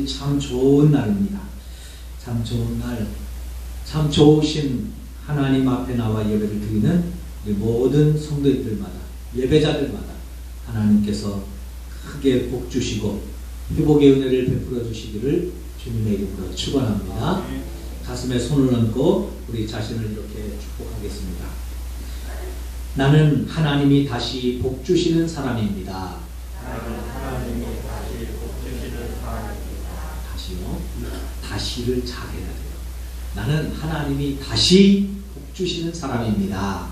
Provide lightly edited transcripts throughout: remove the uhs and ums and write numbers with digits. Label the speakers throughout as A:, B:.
A: 오늘이 참 좋은 날입니다. 참 좋은 날, 참 좋으신 하나님 앞에 나와 예배를 드리는 우리 모든 성도들마다, 예배자들마다 하나님께서 크게 복 주시고 회복의 은혜를 베풀어 주시기를 주님의 이름으로 축원합니다. 가슴에 손을 얹고 우리 자신을 이렇게 축복하겠습니다. 나는 하나님이 다시 복 주시는 사람입니다.
B: 하나님이 다시 복 주시는 사람입니다.
A: 다시요? 다시를 잘해야 돼요. 나는 하나님이 다시 복 주시는 사람입니다.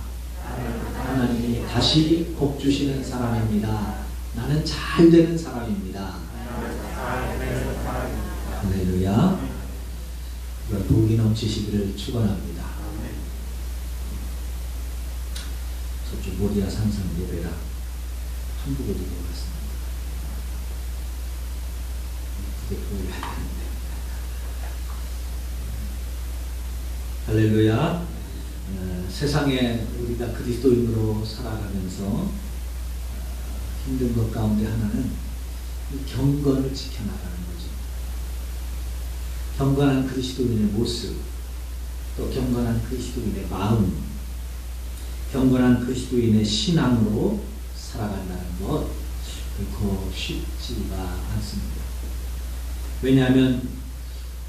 A: 하나님이 다시 복 주시는 사람입니다. 나는 잘 되는 사람입니다. 할렐루야. 복이 넘치시기를 축원합니다. 저쪽 모리아 산상 예배라 한국어도 들어갔습니다. 그게 보여야 되는데. 할렐루야. 세상에 우리가 그리스도인으로 살아가면서 힘든 것 가운데 하나는 이 경건을 지켜나가는 거죠. 경건한 그리스도인의 모습, 또 경건한 그리스도인의 마음, 경건한 그리스도인의 신앙으로 살아간다는 것 결코 쉽지가 않습니다. 왜냐하면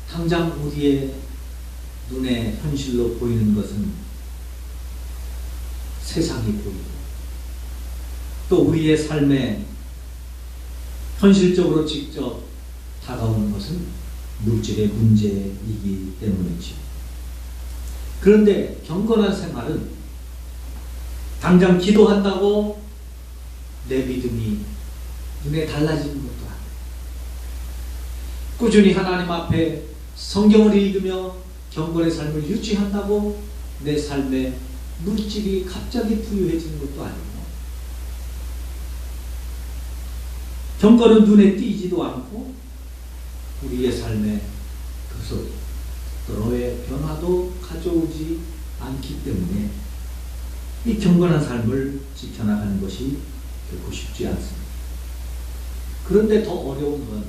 A: 당장 우리의 눈에 현실로 보이는 것은 세상이 보이고 또 우리의 삶에 현실적으로 직접 다가오는 것은 물질의 문제이기 때문이죠. 그런데 경건한 생활은 당장 기도한다고 내 믿음이 눈에 달라지는 것도 아니고 꾸준히 하나님 앞에 성경을 읽으며 경건의 삶을 유지한다고 내 삶에 물질이 갑자기 부유해지는 것도 아니고 경건은 눈에 띄지도 않고 우리의 삶에 그 소리, 너의 변화도 가져오지 않기 때문에 이 경건한 삶을 지켜나가는 것이 결코 쉽지 않습니다. 그런데 더 어려운 건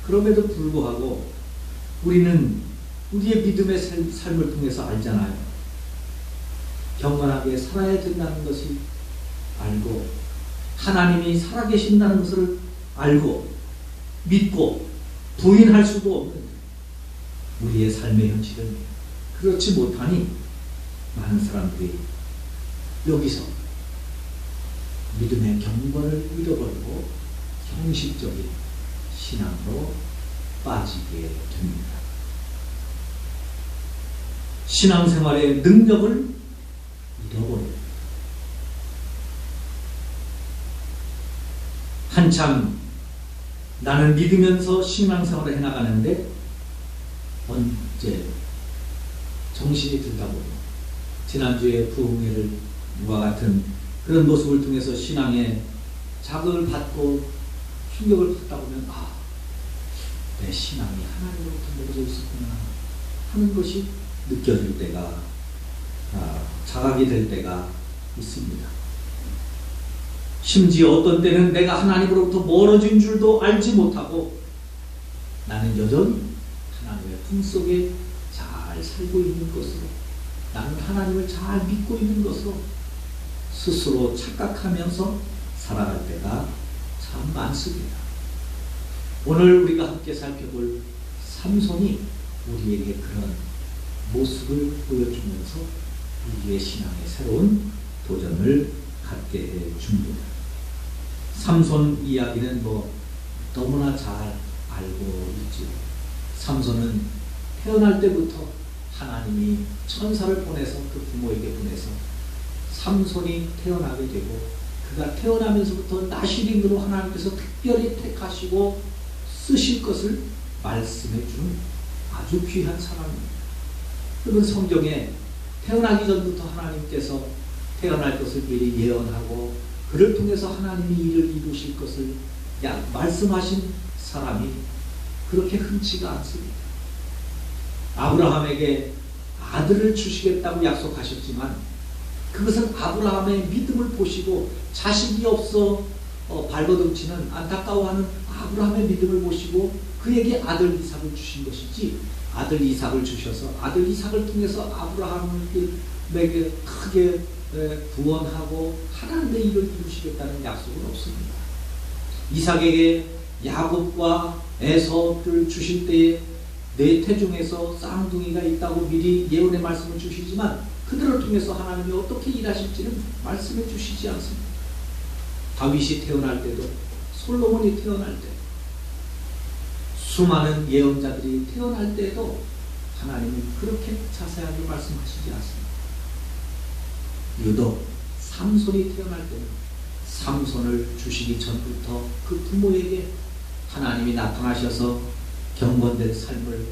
A: 그럼에도 불구하고 우리는 우리의 믿음의 삶을 통해서 알잖아요. 경건하게 살아야 된다는 것이 알고 하나님이 살아계신다는 것을 알고 믿고 부인할 수도 없는 우리의 삶의 현실은 그렇지 못하니 많은 사람들이 여기서 믿음의 경건을 잃어버리고 형식적인 신앙으로 빠지게 됩니다. 신앙생활의 능력을 잃어버립니다. 한참 나는 믿으면서 신앙생활을 해나가는데 언제 정신이 들다 보니 지난주에 부흥회와 같은 그런 모습을 통해서 신앙에 자극을 받고 충격을 받다 보면 내 신앙이 하나님으로부터 멀어져 있었구나 하는 것이 느껴질 때가 자각이 될 때가 있습니다. 심지어 어떤 때는 내가 하나님으로부터 멀어진 줄도 알지 못하고 나는 여전히 하나님의 품속에 잘 살고 있는 것으로 나는 하나님을 잘 믿고 있는 것으로 스스로 착각하면서 살아갈 때가 참 많습니다. 오늘 우리가 함께 살펴볼 삼손이 우리에게 그런 모습을 보여주면서 우리의 신앙의 새로운 도전을 갖게 해줍니다. 삼손 이야기는 너무나 잘 알고 있죠. 삼손은 태어날 때부터 하나님이 천사를 보내서 그 부모에게 보내서 삼손이 태어나게 되고 그가 태어나면서부터 나시린으로 하나님께서 특별히 택하시고 쓰실 것을 말씀해 주는 아주 귀한 사람입니다. 그런 성경에 태어나기 전부터 하나님께서 태어날 것을 미리 예언하고 그를 통해서 하나님이 일을 이루실 것을 말씀하신 사람이 그렇게 흔치가 않습니다. 아브라함에게 아들을 주시겠다고 약속하셨지만 그것은 아브라함의 믿음을 보시고 자식이 없어 발버둥치는 안타까워하는 아브라함의 믿음을 보시고 그에게 아들 이삭을 주신 것이지, 아들 이삭을 주셔서 아들 이삭을 통해서 아브라함에게 크게 구원하고 하나님의 일을 이루시겠다는 약속은 없습니다. 이삭에게 야곱과 에서를 주실 때에 네 태중에서 쌍둥이가 있다고 미리 예언의 말씀을 주시지만 그들을 통해서 하나님이 어떻게 일하실지는 말씀해 주시지 않습니다. 다윗이 태어날 때도, 솔로몬이 태어날 때, 수많은 예언자들이 태어날 때도 하나님은 그렇게 자세하게 말씀하시지 않습니다. 유독 삼손이 태어날 때는 삼손을 주시기 전부터 그 부모에게 하나님이 나타나셔서 경건된 삶을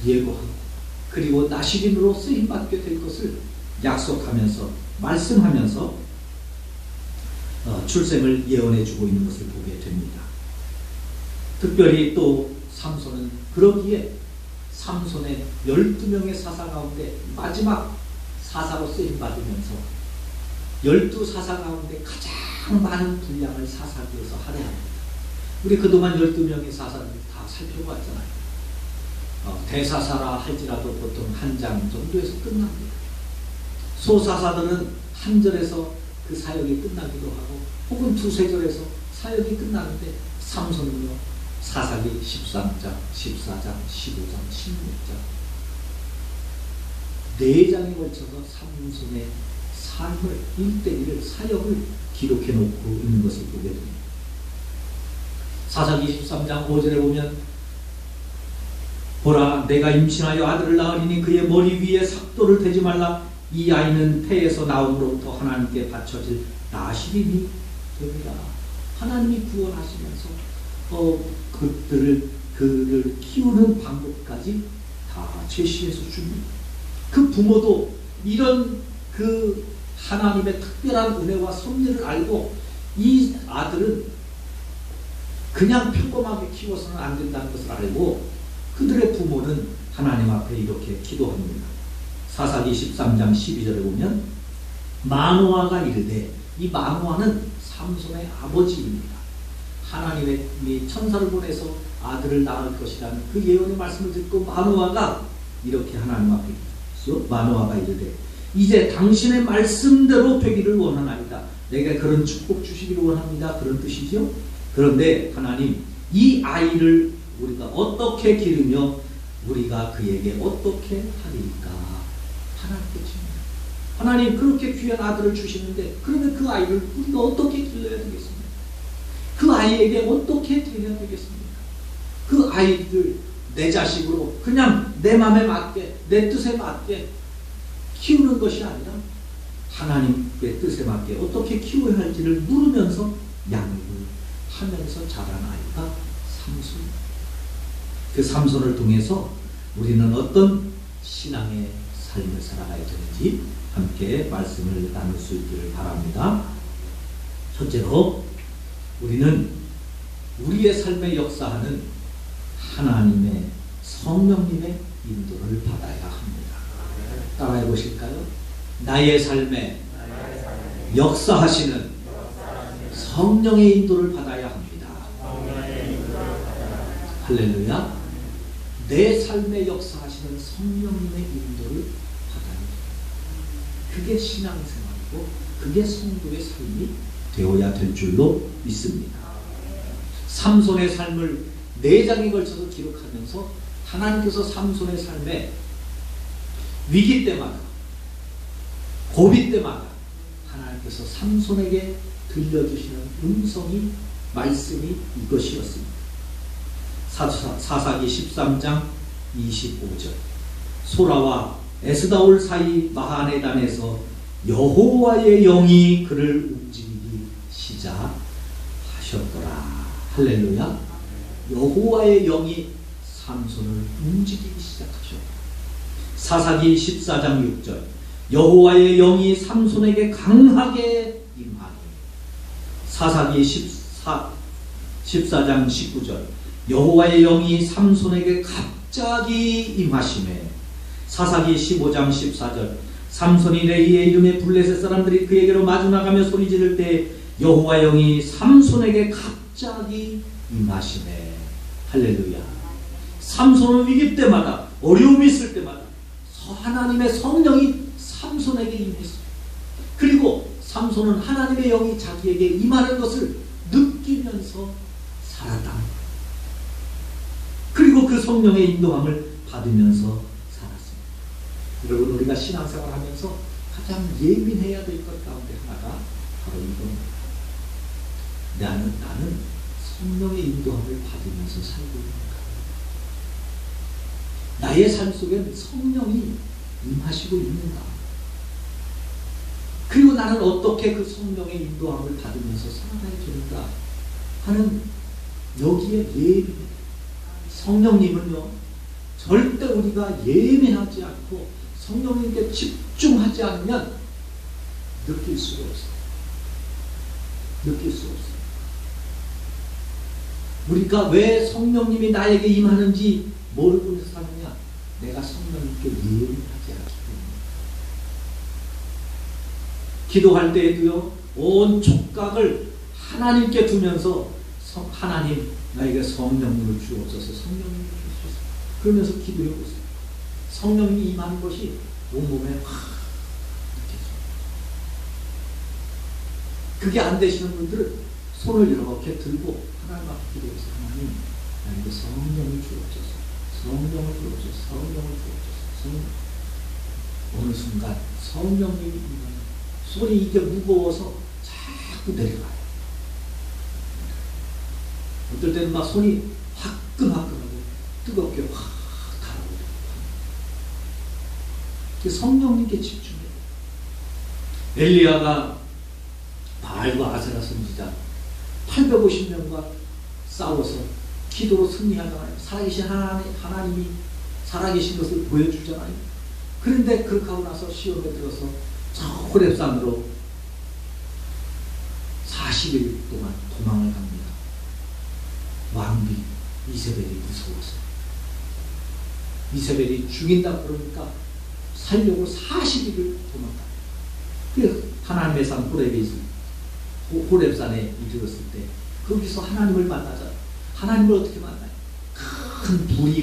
A: 예고하고 그리고 나시린으로 쓰임받게 될 것을 약속하면서 말씀하면서 출생을 예언해주고 있는 것을 보게 됩니다. 특별히 또 삼손은 그러기에 삼손의 12명의 사사 가운데 마지막 사사로 쓰임받으면서 12사사 가운데 가장 많은 분량을 사사기에서 할애합니다. 우리 그동안 12명의 사사를 다 살펴봤잖아요. 대사사라 할지라도 보통 한 장 정도에서 끝납니다. 소사사들은 한 절에서 그 사역이 끝나기도 하고 혹은 두세 절에서 사역이 끝나는데 삼손은요, 사사기 13장, 14장, 15장, 16장 4장에 걸쳐서 삼손의 삶을, 일대기를, 사역을 기록해 놓고 있는 것을 보게 됩니다. 사사기 23장 5절에 보면 보라, 내가 임신하여 아들을 낳으리니 그의 머리 위에 삭도를 대지 말라. 이 아이는 태에서 나옴으로부터 하나님께 바쳐질 나시린이 됩니다. 하나님이 구원하시면서 그를 키우는 방법까지 다 제시해서 줍니다. 그 부모도 이런 그 하나님의 특별한 은혜와 섭리를 알고 이 아들은 그냥 평범하게 키워서는 안 된다는 것을 알고 그들의 부모는 하나님 앞에 이렇게 기도합니다. 사사기 13장 12절에 보면 마노아가 이르되, 이 마노아는 삼손의 아버지입니다. 하나님이 천사를 보내서 아들을 낳을 것이라는 그 예언의 말씀을 듣고 마노아가 이렇게 하나님 앞에 기도했죠. 마노아가 이르되, 이제 당신의 말씀대로 되기를 원하나이다. 내게 그런 축복 주시기를 원합니다. 그런 뜻이죠. 그런데 하나님, 이 아이를 우리가 어떻게 기르며 우리가 그에게 어떻게 하리까? 하나님께 칩니다. 하나님, 그렇게 귀한 아들을 주시는데 그러면 그 아이를 우리가 어떻게 길러야 되겠습니까? 그 아이에게 어떻게 드려야 되겠습니까? 그 아이를 내 자식으로 그냥 내 마음에 맞게, 내 뜻에 맞게 키우는 것이 아니라 하나님의 뜻에 맞게 어떻게 키워야 할지를 물으면서 양육을 하면서 자란 아이가 삼손. 그 삼손을 통해서 우리는 어떤 신앙의 삶을 살아가야 되는지 함께 말씀을 나눌 수 있기를 바랍니다. 첫째로 우리는 우리의 삶에 역사하는 하나님의 성령님의 인도를 받아야 합니다. 따라해 보실까요? 나의 삶에 역사하시는 성령의 인도를 받아야 합니다. 할렐루야. 내 삶에 역사하시는 성령님의 인도를 받아야 합니다. 그게 신앙생활이고 그게 성도의 삶이 되어야 될 줄로 믿습니다. 삼손의 삶을 4장에 걸쳐서 기록하면서 하나님께서 삼손의 삶에 위기 때마다, 고비 때마다 하나님께서 삼손에게 들려주시는 음성이, 말씀이 이것이었습니다. 사사기 13장 25절 소라와 에스다올 사이 마하네단에서 여호와의 영이 그를 움직이기 시작하셨더라. 할렐루야. 여호와의 영이 삼손을 움직이기 시작하셨다. 사사기 14장 6절 여호와의 영이 삼손에게 강하게 임하니. 사사기 14장 19절 여호와의 영이 삼손에게 갑자기 임하시매. 사사기 15장 14절 삼손이 레이의 이름에 블레셋 사람들이 그에게로 마주 나가며 소리 지를 때 여호와의 영이 삼손에게 갑자기 임하시네. 할렐루야. 삼손은 위기 때마다, 어려움이 있을 때마다 하나님의 성령이 삼손에게 임했어요. 그리고 삼손은 하나님의 영이 자기에게 임하는 것을 느끼면서 살았다. 그리고 그 성령의 인도함을 받으면서 살았습니다. 여러분, 우리가 신앙생활 하면서 가장 예민해야 될 것 가운데 하나가 바로 이겁니다. 나는 성령의 인도함을 받으면서 살고 있는가? 나의 삶 속에 성령이 임하시고 있는가? 그리고 나는 어떻게 그 성령의 인도함을 받으면서 살아가야 되는가 하는 여기에 예민해. 성령님은요, 절대 우리가 예민하지 않고 성령님께 집중하지 않으면 느낄 수가 없어요. 느낄 수가 없어요. 우리가 왜 성령님이 나에게 임하는지 모르고 사느냐? 내가 성령님께 예민하지 않기 때문에. 기도할 때에도요, 온 촉각을 하나님께 두면서 하나님, 나에게 성령님을 주옵소서, 성령님을 주옵소서. 그러면서 기도해 보세요. 성령님이 임하는 것이 온몸에 확 느껴져요. 그게 안 되시는 분들은 손을 이렇게 들고 하나님 앞에 기도해서, 하나님, 나에게 성령을 주옵소서, 성령을 주옵소서, 성령을 주옵소서, 성령. 어느 순간 성령님이 임하는 손이 이게 무거워서 자꾸 내려가요. 어떨 때는 막 손이 화끈화끈하고 뜨겁게 확 달아오르고. 성령님께 집중해요. 엘리야가 바알과 아세라 선지자 850명과 싸워서 기도로 승리하잖아요. 살아계신 하나님이 살아계신 것을 보여주잖아요. 그런데 그렇게 하고 나서 시험에 들어서 저 호렙산으로 40일 동안 도망을 갑니다. 왕비 이세벨이 무서워서. 이세벨이 죽인다 그러니까 살려고 40일을 도망가요. 그래서 하나님의 산 호렙산에 이르렀을 때 거기서 하나님을 만나잖아요. 하나님을 어떻게 만나요? 큰 불이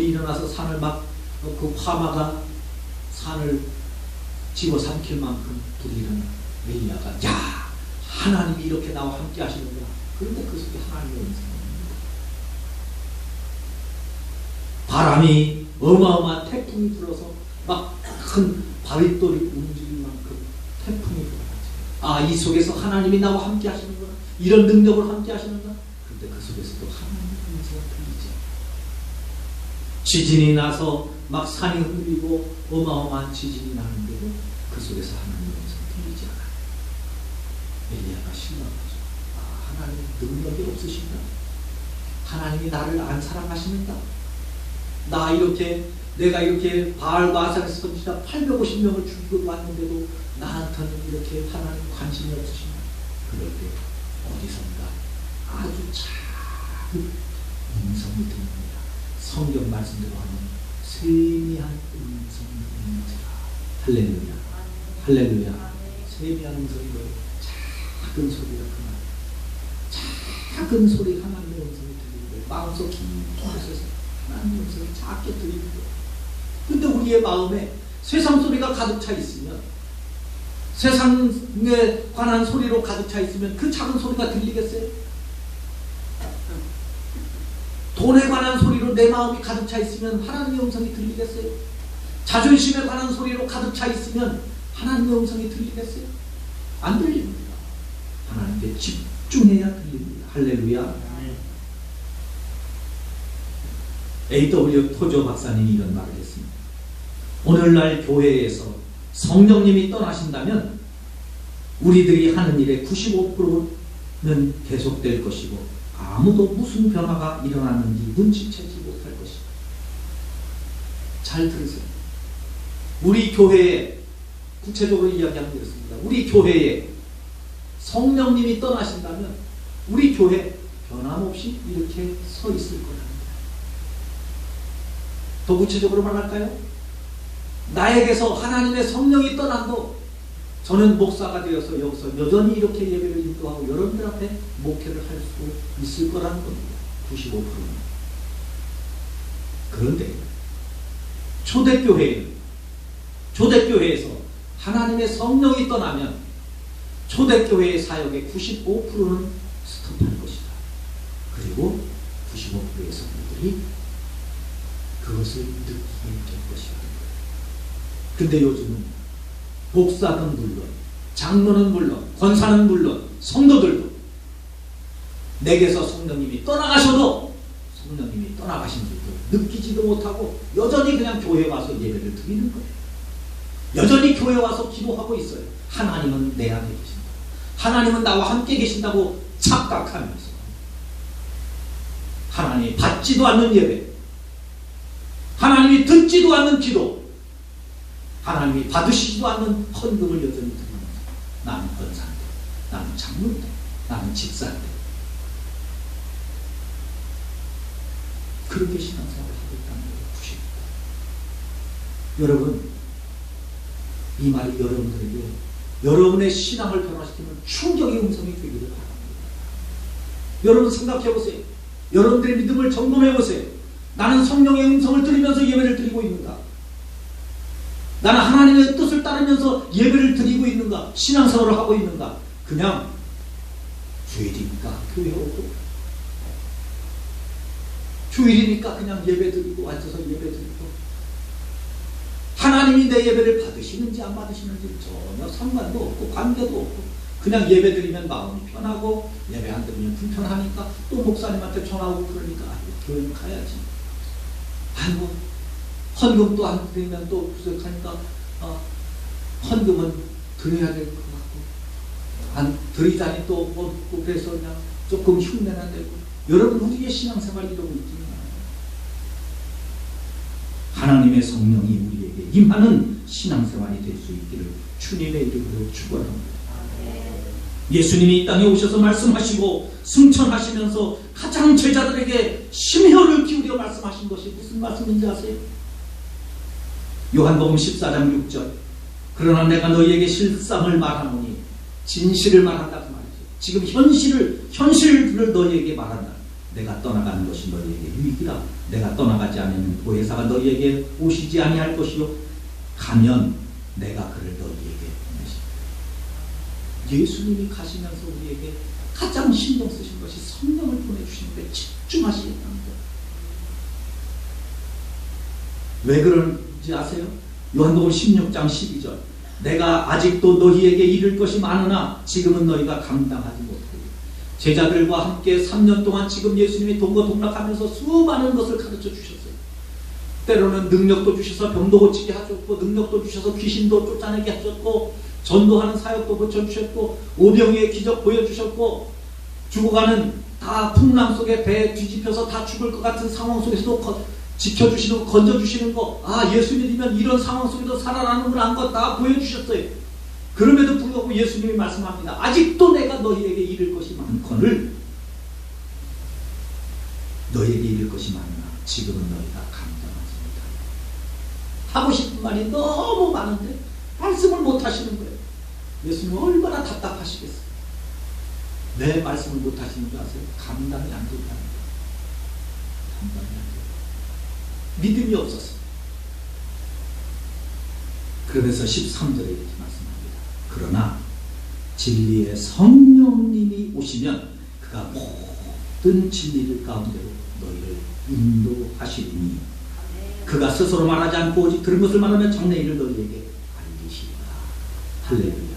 A: 일어나서 산을 막, 그 화마가 산을 집어삼킬 만큼 불이 일어나. 엘리야가, 야, 하나님이 이렇게 나와 함께 하시는구나. 그런데 그 속에 하나님의 은사입니다. 바람이 어마어마한 태풍이 불어서 막 큰 바윗돌이 움직일 만큼 태풍이 불어가지고, 아, 이 속에서 하나님이 나와 함께 하시는구나. 이런 능력으로 함께 하시는구나. 그런데 그 속에서도 하나님의 은사가 들리죠. 지진이 나서 막 산이 흔들리고 어마어마한 지진이 나는데도 그 속에서 하나님의 은사가 들리지 않아요. 엘리야가 실망하죠. 아, 하나님 능력이 없으신가? 하나님이 나를 안 사랑하시는가? 내가 이렇게 바알과 아세라 선지자 850명을 죽이고 왔는데도 나한테는 이렇게 하나님 관심이 없으신가? 그럴 때 어디선가 아주 작은 음성이 들립니다. 성경 말씀대로 하면 세미한 음성이 들립니다. 할렐루야, 할렐루야. 세미한 음성이 뭐예요? 작은 소리가 그만. 작은 소리 하나님의 음성이 들리는 거예요. 마음속 깊은 곳에서 하나님의 음성이 작게 들리는 거예요. 근데 우리의 마음에 세상 소리가 가득 차 있으면, 세상에 관한 소리로 가득 차 있으면 그 작은 소리가 들리겠어요? 돈에 관한 소리로 내 마음이 가득 차 있으면 하나님의 음성이 들리겠어요? 자존심에 관한 소리로 가득 차 있으면 하나님의 음성이 들리겠어요? 안 들립니다. 하나님께 집중해야 들립니다. 할렐루야. A.W. 토저 박사님이 이런 말을 했습니다. 오늘날 교회에서 성령님이 떠나신다면 우리들이 하는 일의 95%는 계속될 것이고 아무도 무슨 변화가 일어났는지 눈치채지 못할 것이다. 잘 들으세요. 우리 교회에, 구체적으로 이야기하면 이렇습니다. 우리 교회에 성령님이 떠나신다면 우리 교회 변함없이 이렇게 서 있을 거랍니다. 더 구체적으로 말할까요? 나에게서 하나님의 성령이 떠난도 저는 목사가 되어서 여기서 여전히 이렇게 예배를 인도하고 여러분들 앞에 목회를 할 수 있을 거라는 겁니다. 95%는. 그런데 초대교회에서 하나님의 성령이 떠나면 초대교회의 사역의 95%는 스톱할 것이다. 그리고 95%의 성도들이 그것을 느끼게 될 것이다. 근데 요즘은 목사는 물론, 장로는 물론, 권사는 물론, 성도들도 내게서 성령님이 떠나가셔도 성령님이 떠나가신 줄도 느끼지도 못하고 여전히 그냥 교회에 와서 예배를 드리는 거예요. 여전히 교회에 와서 기도하고 있어요. 하나님은 내 안에 계신다. 하나님은 나와 함께 계신다고 착각하면서 하나님이 받지도 않는 예배, 하나님이 듣지도 않는 기도, 하나님이 받으시지도 않는 헌금을 여전히 드리면서 나는 권사인데, 나는 장로인데, 나는 집사인데 그렇게 신앙생활을 하고 있다는 것이 부실입니다. 여러분, 이 말이 여러분들에게 여러분의 신앙을 변화시키는 충격의 음성이 되기를 바랍니다. 여러분 생각해 보세요. 여러분들의 믿음을 점검해 보세요. 나는 성령의 음성을 들으면서 예배를 드리고 있는가? 나는 하나님의 뜻을 따르면서 예배를 드리고 있는가? 신앙생활을 하고 있는가? 그냥 주일이니까 교회 오고, 주일이니까 그냥 예배 드리고 앉아서 예배 드리고, 하나님이 내 예배를 받으시는지 안 받으시는지 전혀 상관도 없고 관계도 없고 그냥 예배 드리면 마음이 편하고 예배 안 드리면 불편하니까 또 목사님한테 전화하고 그러니까 교회는 가야지. 아이고 헌금도 안 드리면 또 부족하니까 헌금은 드려야 될 것 같고 안 드리자니 또 뭐 그래서 그냥 조금 흉내나 내고. 여러분 우리의 신앙생활 이러고 있지는 않아요. 하나님의 성령이 우리에게 임하는 신앙생활이 될 수 있기를 주님의 이름으로 축원합니다. 예수님이 이 땅에 오셔서 말씀하시고 승천하시면서 가장 제자들에게 심혈을 기울여 말씀하신 것이 무슨 말씀인지 아세요? 요한복음 14장 6절. 그러나 내가 너희에게 실상을 말하노니 진실을 말한다 그 말이죠. 지금 현실을 너희에게 말한다. 내가 떠나가는 것이 너희에게 유익이라. 내가 떠나가지 않으면 보혜사가 너희에게 오시지 아니할 것이요 가면 내가 그를 너희에게 보내시리라. 예수님이 가시면서 우리에게 가장 신경 쓰신 것이 성령을 보내주시는데 집중하시겠다는 거예요. 왜 그런지 아세요? 요한복음 16장 12절. 내가 아직도 너희에게 이를 것이 많으나 지금은 너희가 감당하지 못하리라. 제자들과 함께 3년 동안 지금 예수님이 동거동락하면서 수많은 것을 가르쳐 주셨어요. 때로는 능력도 주셔서 병도 고치게 하셨고, 능력도 주셔서 귀신도 쫓아내게 하셨고, 전도하는 사역도 고쳐주셨고, 오병이의 기적 보여주셨고, 죽어가는 다 풍랑 속에 배 뒤집혀서 다 죽을 것 같은 상황 속에서도 지켜주시고 건져주시는 거, 예수 믿으면 이런 상황 속에도 살아나는구나 한 거 다 보여주셨어요. 그럼에도 불구하고 예수님이 말씀합니다. 아직도 내가 너희에게 이를 것이 많거늘 너희에게 이를 것이 많으나 지금은 너희가 감당하지 못하리라. 하고 싶은 말이 너무 많은데 말씀을 못 하시는 거예요. 예수님은 얼마나 답답하시겠어요. 왜 말씀을 못 하시는 줄 아세요? 감당이 안 된다는 거예요. 감당이 안 돼요. 믿음이 없었어요. 그러면서 13절에 이렇게 말씀합니다. 그러나 진리의 성령님이 오시면 그가 모든 진리를 가운데로 너희를 인도하시리니 그가 스스로 말하지 않고 오직 들은 것을 말하면 장래 일을 너희에게 알리시리라. 할렐루야.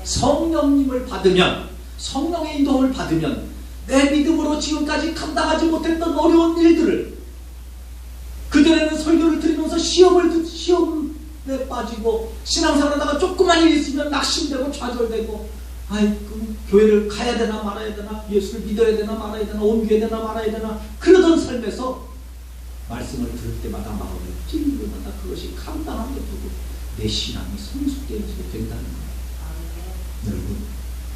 A: 성령님을 받으면, 성령의 인도를 받으면 내 믿음으로 지금까지 감당하지 못했던 어려운 일들을, 그전에는 설교를 들으면서 시험에 빠지고 신앙생활하다가 조그만 일이 있으면 낙심되고 좌절되고, 교회를 가야 되나 말아야 되나, 예수를 믿어야 되나 말아야 되나, 옮겨야 되나 말아야 되나, 그러던 삶에서 말씀을 들을 때마다 마음이 찔릴 때마다 그것이 감당하게 되고 내 신앙이 성숙되어지게 된다는 거예요. 여러분,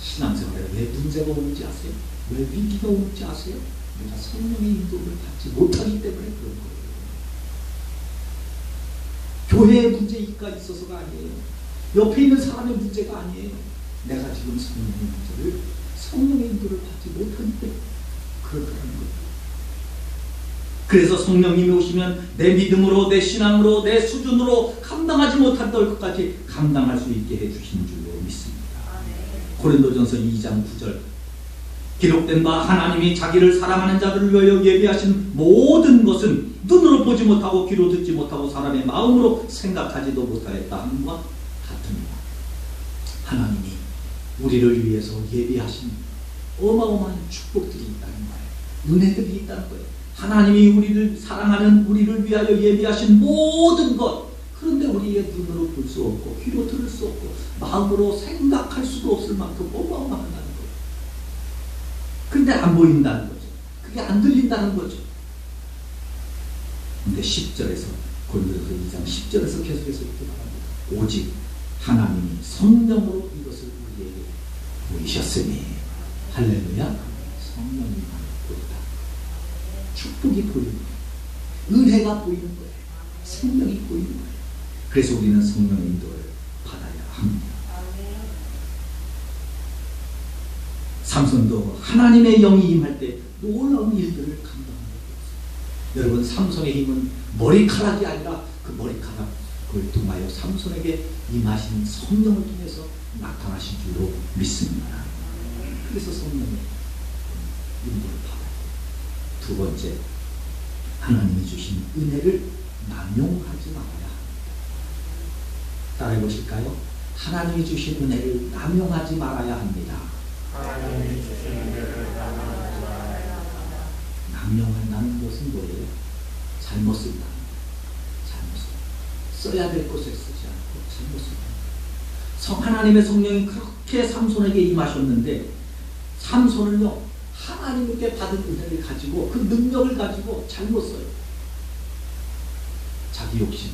A: 신앙생활에 왜 문제가 오는지 아세요? 왜 위기가 오는지 아세요? 내가 성령의 인도를 받지 못하기 때문에 그런 거예요. 교회에 문제가 있어서가 아니에요. 옆에 있는 사람의 문제가 아니에요. 내가 지금 성령의 인도를 받지 못하는데 그렇다는 거예요. 그래서 성령님이 오시면 내 믿음으로, 내 신앙으로, 내 수준으로 감당하지 못한 것까지 감당할 수 있게 해주시는 줄로 믿습니다. 고린도전서 2장 9절 기록된 바 하나님이 자기를 사랑하는 자들을 위하여 예비하신 모든 것은 눈으로 보지 못하고 귀로 듣지 못하고 사람의 마음으로 생각하지도 못하였다 함과 같습니다. 하나님이 우리를 위해서 예비하신 어마어마한 축복들이 있다는 거예요. 은혜들이 있다는 거예요. 하나님이 우리를 사랑하는 우리를 위하여 예비하신 모든 것, 그런데 우리의 눈으로 볼 수 없고 귀로 들을 수 없고 마음으로 생각할 수도 없을 만큼 어마어마하다는 거예요. 그런데 안 보인다는 거죠. 그게 안 들린다는 거죠. 근데 10절에서 고린도전서 2장 10절에서 계속해서 이렇게 말합니다. 오직 하나님이 성령으로 이것을 우리에게 보이셨으니 할렐루야. 성령님만 보인다. 축복이 보이는 거예요. 은혜가 보이는 거예요. 생명이 보이는 거예요. 그래서 우리는 성령의 인도를 받아야 합니다. 삼손도 하나님의 영이 임할 때 놀라운 일들을 감당하는 거예요. 여러분, 삼손의 힘은 머리카락이 아니라 그 머리카락을 통하여 삼손에게 임하신 성령을 통해서 나타나신 줄로 믿습니다. 그래서 성령의 인도를 받아요. 두 번째, 하나님이 주신 은혜를 남용하지 말아야 합니다. 따라해 보실까요? 하나님이 주신 은혜를 남용하지 말아야 합니다.
B: 하나님이 주신 은혜를 남용하지 말아야 합니다.
A: 남용한다는 것은 뭐예요? 잘못 쓴다는 거예요. 잘못 써야 될 곳에 쓰지 않고 잘못 쓴다. 하나님의 성령이 그렇게 삼손에게 임하셨는데 삼손은요, 하나님께 받은 은혜를 가지고 그 능력을 가지고 잘못 써요. 자기 욕심,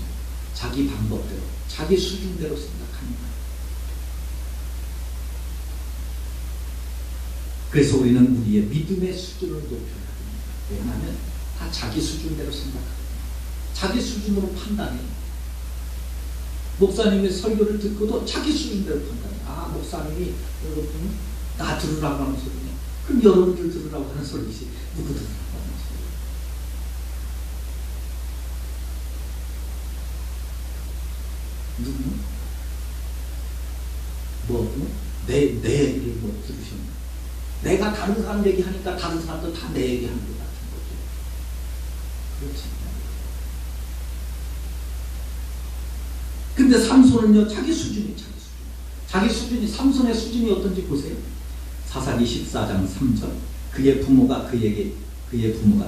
A: 자기 방법대로, 자기 수준대로 생각하는 거예요. 그래서 우리는 우리의 믿음의 수준을 높여야 됩니다. 왜냐하면 다 자기 수준대로 생각하거든요. 자기 수준으로 판단해요. 목사님의 설교를 듣고도 자기 수준대로 판단해요. 아, 목사님이 여러분 나 들으라고 하는 소리네. 그럼 여러분들 들으라고 하는 소리지 누구 들으라고 하는 소리? 누구? 내 얘기를 들으셨나? 내가 다른 사람 얘기하니까 다른 사람도 다 내 얘기하는 것 같은 거죠. 그렇지. 근데 삼손은요, 자기 수준이. 삼손의 수준이 어떤지 보세요. 사사기 14장 3절. 그의 부모가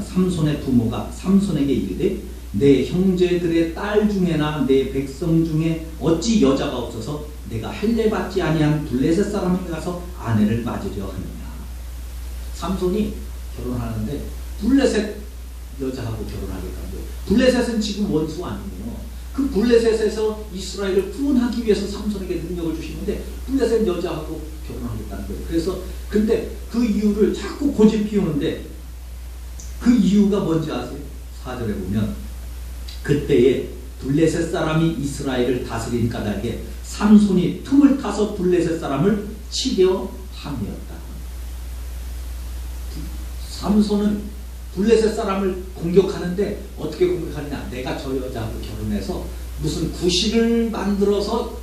A: 삼손의 부모가 삼손에게 이르되 내 형제들의 딸 중에나 내 백성 중에 어찌 여자가 없어서 내가 할례 받지 아니한 블레셋 사람에게 가서 아내를 맞으려 하느냐. 삼손이 결혼하는데 블레셋 여자하고 결혼하겠다고요. 블레셋은 지금 원수 아니에요. 그 블레셋에서 이스라엘을 구원하기 위해서 삼손에게 능력을 주시는데 블레셋 여자하고 결혼하겠다는 거예요. 그래서 근데 그 이유를 자꾸 고집 피우는데 그 이유가 뭔지 아세요? 4절에 보면 그때에 블레셋 사람이 이스라엘을 다스린 까닭에 삼손이 틈을 타서 블레셋 사람을 치려 함이었다. 삼손은 블레셋 사람을 공격하는데 어떻게 공격하느냐? 내가 저 여자하고 결혼해서 무슨 구실을 만들어서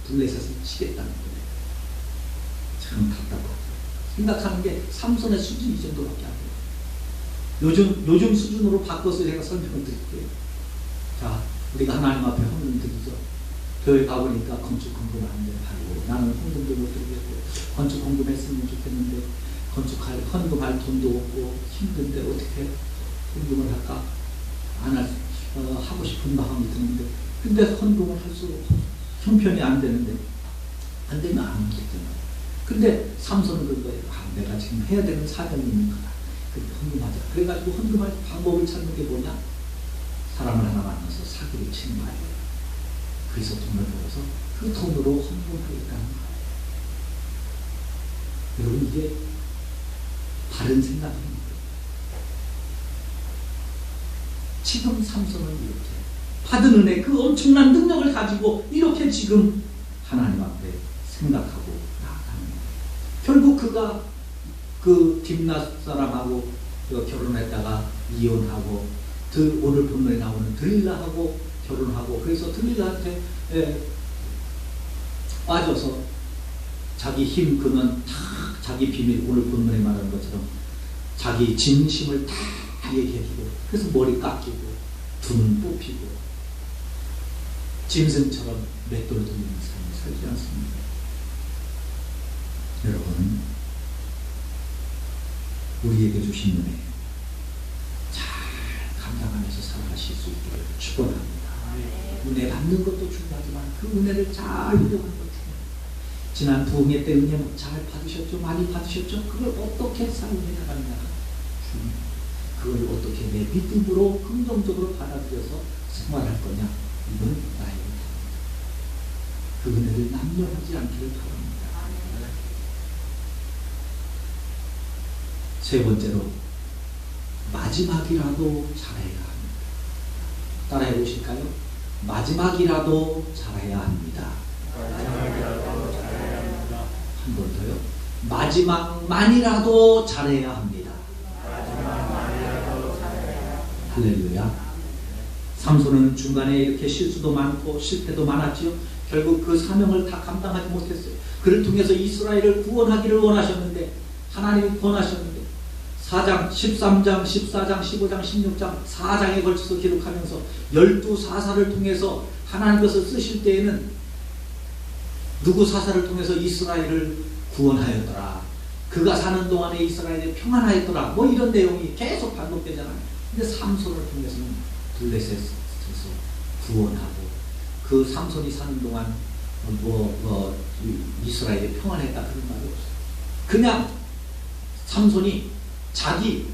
A: 블레셋을 치겠다는 거예요. 참 답답하죠. 생각하는 게 삼손의 수준이 이 정도밖에 안 돼요. 요즘 수준으로 바꿔서 제가 설명을 드릴게요. 자, 우리가 하나님 앞에 헌금 드리죠. 교회 가보니까 건축 헌금 안 하고 나는 헌금도 못 드리겠고 건축 헌금했으면 좋겠는데 헌금할 돈도 없고 힘든데 어떻게 헌금을 할까? 하고 싶은 마음이 드는데 근데 헌금을 할수록 형편이 안 되는데 안 되면 안 되잖아요. 근데 삼손은 그거예요. 내가 지금 해야 되는 사정이 있는 거다. 그러니까 헌금하자. 그래가지고 헌금할 방법을 찾는 게 뭐냐? 사람을 하나 만나서 사기를 치는 거예요. 그래서 돈을 벌어서 그 돈으로 헌금하겠다는 거예요. 여러분, 이게 바른 생각입니다. 지금 삼손은 이렇게 받은 은혜, 그 엄청난 능력을 가지고 이렇게 지금 하나님 앞에 생각하고 나아가는 거예요. 결국 그가 그 딥낫 사람하고 결혼했다가 이혼하고 오늘 본문에 나오는 들릴라하고 결혼하고 그래서 들릴라한테 빠져서 자기 힘 그만 다 자기 비밀 오늘 본문에 말하는 것처럼 자기 진심을 다 얘기해주고 그래서 머리 깎이고 두눈 뽑히고 짐승처럼 맷돌 들리는 삶을 살지 않습니다. 여러분 우리에게 주신 은혜 잘 감당하면서 살아가실 수 있기를 축원합니다. 은혜 받는 것도 중요하지만 그 은혜를 잘 이용하는 것도 중요합니다. 지난 부흥회 때 은혜 잘 받으셨죠? 많이 받으셨죠? 그걸 어떻게 사용해 나가느냐 그걸 어떻게 내 믿음으로 긍정적으로 받아들여서 생활할 거냐 이건 나의 문제입니다. 그 은혜를 남용하지 않기를 바랍니다. 세 번째로 마지막이라도 잘해야 합니다. 따라해 보실까요? 마지막이라도 잘해야 합니다.
B: 마지막이라도 잘해야 합니다.
A: 한 번 더요. 마지막만이라도 잘해야 합니다.
B: 마지막만이라도 잘해야 합니다.
A: 할렐루야. 삼손은 중간에 이렇게 실수도 많고 실패도 많았지요. 결국 그 사명을 다 감당하지 못했어요. 그를 통해서 이스라엘을 구원하기를 원하셨는데 하나님이 권하셨는데 4장, 13장, 14장, 15장, 16장 4장에 걸쳐서 기록하면서 12사사를 통해서 하나님 것을 쓰실 때에는 누구 사사를 통해서 이스라엘을 구원하였더라. 그가 사는 동안에 이스라엘이 평안하였더라. 뭐 이런 내용이 계속 반복되잖아요. 근데 삼손을 통해서는 블레셋에서 구원하고 그 삼손이 사는 동안 이스라엘이 평안했다 그런 말이 없어요. 그냥 삼손이 자기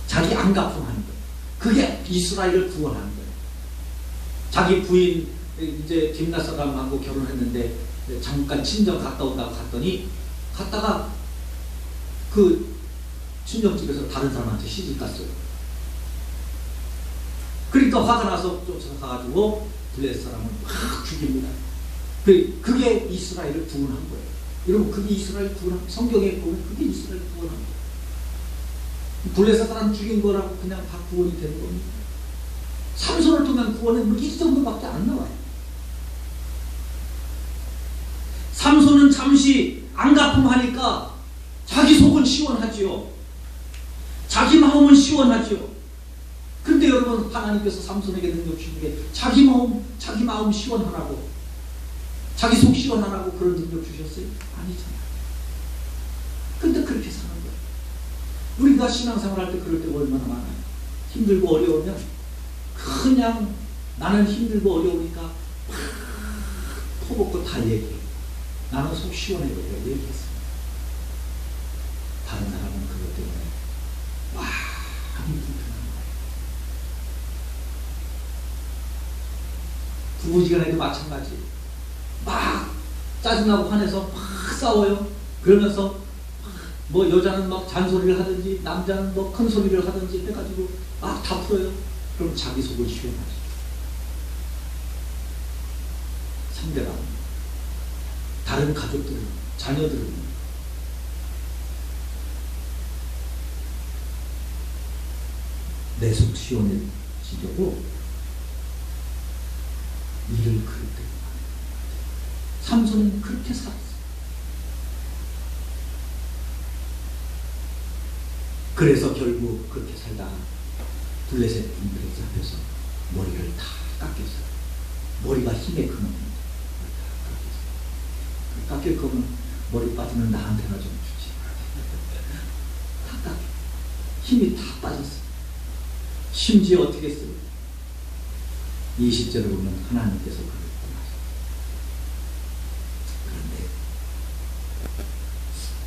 A: 안갚음하는 거예요. 그게 이스라엘을 구원하는 거예요. 자기 부인 이제 딥낫 사람하고 결혼했는데 잠깐 친정 갔다 온다고 갔다가 그 친정집에서 다른 사람한테 시집 갔어요. 그러니까 화가 나서 쫓아가가지고 블레셋 사람을 막 죽입니다. 그게 이스라엘을 구원한 거예요. 여러분 그게 이스라엘 구원, 성경에 보면 그게 이스라엘 구원한 거예요. 블레셋 사람 죽인 거라고 그냥 다 구원이 되는 겁니다. 삼손을 통한 구원은 이 정도밖에 안 나와요. 삼손은 잠시 안갚음하니까 자기 속은 시원하지요. 자기 마음은 시원하지요. 근데 여러분 하나님께서 삼손에게 능력 주신 게 자기 마음 시원하라고 자기 속 시원하라고 그런 능력 주셨어요? 아니잖아요. 근데 그렇게 사는 거예요. 우리가 신앙생활 할 때 그럴 때가 얼마나 많아요. 힘들고 어려우면 그냥 나는 힘들고 어려우니까 막 퍼붓고 다 얘기해. 나는 속 시원해요. 얘기했어요. 다른 사람은 그것 때문에 많이 불편한 거예요. 부부지간에도 마찬가지. 막 짜증나고 화내서 막 싸워요. 그러면서 뭐 여자는 막 잔소리를 하든지 남자는 뭐 큰 소리를 하든지 해가지고 막 다 풀어요. 그럼 자기 속을 시원하죠. 상대방 다른 가족들은 자녀들은 내 속 시원해지려고 일을 그렇게 삼손은 그렇게 살았어요. 그래서 결국 그렇게 살다가 블레셋 인들에게 잡혀서 머리를 다 깎였어요. 머리가 힘의 근원입니다. 깎일 거면 머리 빠지면 나한테나 좀 주지. 다 깎여. 힘이 다 빠졌어요. 심지어 어떻게 했어요? 20절을 보면 하나님께서 그를 구원하셨어요. 그런데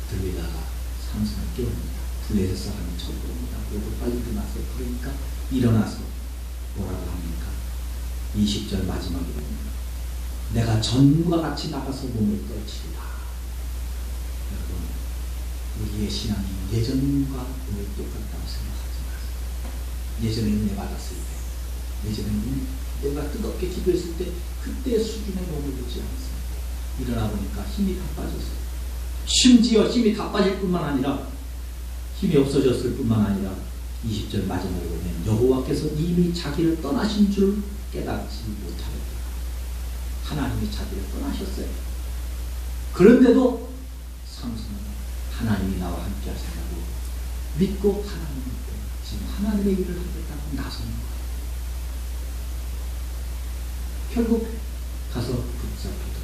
A: 들리다가 삼손을 깨웁니다. 블레셋 사람이 쳐들어옵니다. 그리고 빨리 일어나세요. 그러니까 일어나서 뭐라고 합니까? 20절 마지막에 보면 내가 전과 같이 나가서 몸을 떨치리라. 여러분 우리의 신앙이 예전과 오늘 똑같다고 생각하지 마세요. 예전에 은혜 받았을 때 예전에 내가 뜨겁게 기도했을 때 그때 수준에 머무르지 않습니다. 일어나 보니까 힘이 다 빠졌어요. 심지어 힘이 다 빠질 뿐만 아니라 힘이 없어졌을 뿐만 아니라 20절 마지막에 보면 여호와께서 이미 자기를 떠나신 줄 깨닫지 못하였다. 하나님이 자기를 떠나셨어요. 그런데도 삼손은 하나님이 나와 함께 하신다고 믿고 하나님 앞에 지금 하나님의 일을 하겠다고 나서는 거예요. 결국 가서 붙잡혀도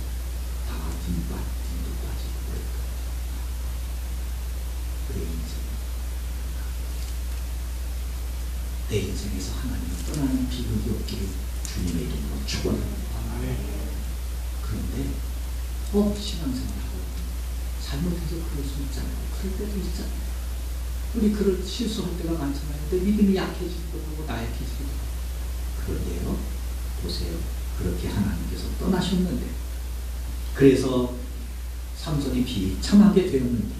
A: 다 뒤도 빠지고 그의 인생. 내 인생에서 하나님을 떠나는 비극이 없기를 주님의 이름으로 축원합니다. 그런데 신앙생활하고 잘못해서 그럴 수 있잖아요. 그럴 때도 있잖아요. 우리 그럴 실수할 때가 많잖아요. 내 믿음이 약해지기도 하고 나약해지기도 하고. 그런데요, 보세요. 그렇게 하나님께서 떠나셨는데, 그래서 삼손이 비참하게 되었는데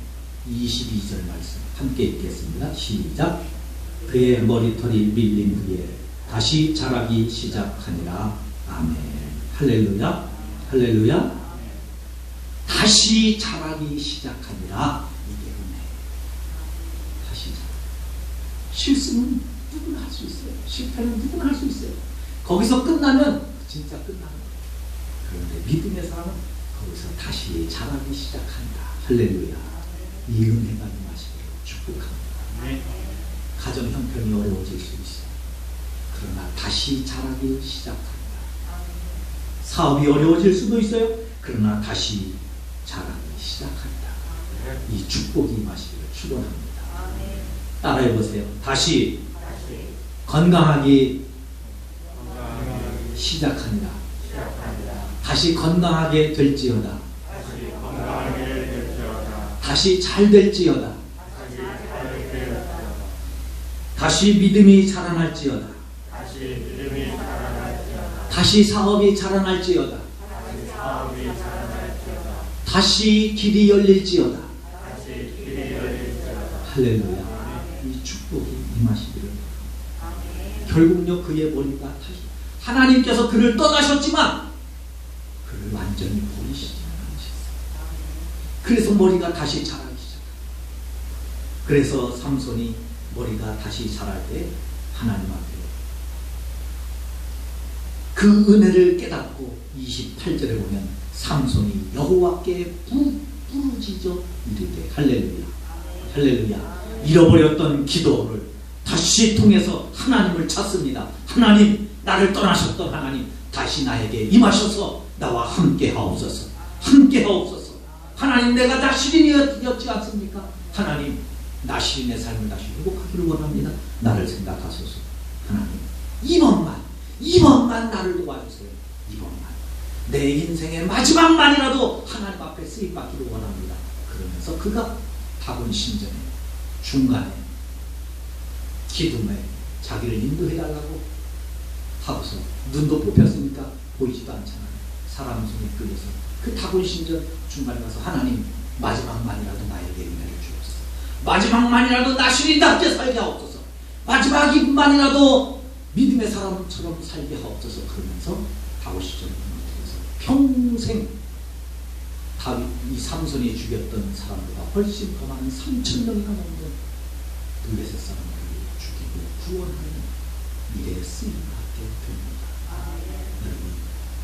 A: 22절 말씀 함께 읽겠습니다. 시작. 그의 머리털이 밀린 후에 다시 자라기 시작하니라. 아멘. 할렐루야. 할렐루야. 다시 자라기 시작하니라. 이게 은혜. 다시 자라. 실수는 누구나 할 수 있어요. 실패는 누구나 할 수 있어요. 거기서 끝나면 진짜 끝나는 거예요. 그런데 믿음의 사람은 거기서 다시 자라기 시작한다. 할렐루야. 이 은혜가 임하시기를 축복합니다. 가정 형편이 어려워질 수 있어요. 그러나 다시 자라기 시작합니다. 사업이 어려워질 수도 있어요. 그러나 다시 자라기 시작합니다. 이 축복이 임하시기를 축원합니다. 따라해 보세요. 다시 건강하기 시작합니다. 다시 건강하게 될지어다. 다시 잘 될지어다. 다시 믿음이 자라날지어다. 다시 사업이 자라날지어다. 다시 길이 열릴지어다. 할렐루야. 이 축복이 임하시기를. 결국요, 그의 머리가 다시 하나님께서 그를 떠나셨지만 그를 완전히 버리시지는 않으셨어요. 그래서 머리가 다시 자라기 시작합니다. 그래서 삼손이 머리가 다시 자랄 때 하나님 앞에 그 은혜를 깨닫고 28절에 보면 삼손이 여호와께 부르짖어 이르되 할렐루야. 할렐루야. 잃어버렸던 기도를 다시 통해서 하나님을 찾습니다. 하나님, 나를 떠나셨던 하나님, 다시 나에게 임하셔서 나와 함께 하옵소서. 함께 하옵소서. 하나님, 내가 다 시린이었지 않습니까? 하나님, 나 시린의 삶을 다시 회복하기를 원합니다. 나를 생각하소서. 하나님, 이번만 나를 도와주세요. 이번만. 내 인생의 마지막만이라도 하나님 앞에 쓰임받기를 원합니다. 그러면서 그가 다본 신전에 중간에 기둥에 자기를 인도해달라고 하고서 눈도 뽑혔으니까 보이지도 않잖아요. 사람 손에 끌려서 그 다본 신전 중간에 가서 하나님, 마지막만이라도 나에게 은혜를 주옵소서. 마지막만이라도 나 시린답게 살게 하옵소서. 마지막만이라도 믿음의 사람처럼 살게 하옵소서. 그러면서 다윗 시절을 통해서 평생 다윗, 이 삼손이 죽였던 사람보다 훨씬 더 많은 3,000명이나 넘는 블레셋 사람들을 죽이고 구원하는 일에 쓰임받게 됩니다. 여러분,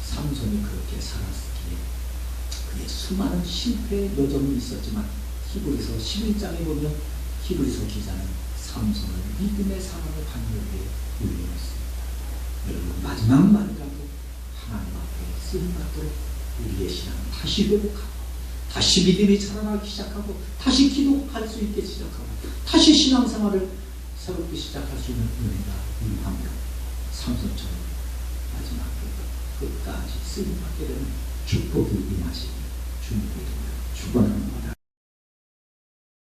A: 삼손이 그렇게 살았기에 그의 수많은 실패의 여정이 있었지만 히브리서 11장에 보면 히브리서 기자는 삼손을 믿음의 사람의 반열에 올려놓습니다. 여러분, 마지막만이라도 하나님 앞에 쓰임받도록 우리의 신앙을 다시 회복하고 다시 믿음이 자라나기 시작하고 다시 기도할 수 있게 시작하고 다시 신앙생활을 새롭게 시작할 수 있는 은혜가 임하며 삼손처럼 마지막 끝까지 쓰임받게 되는 축복이 임하시길 주님의 이름으로 축원합니다.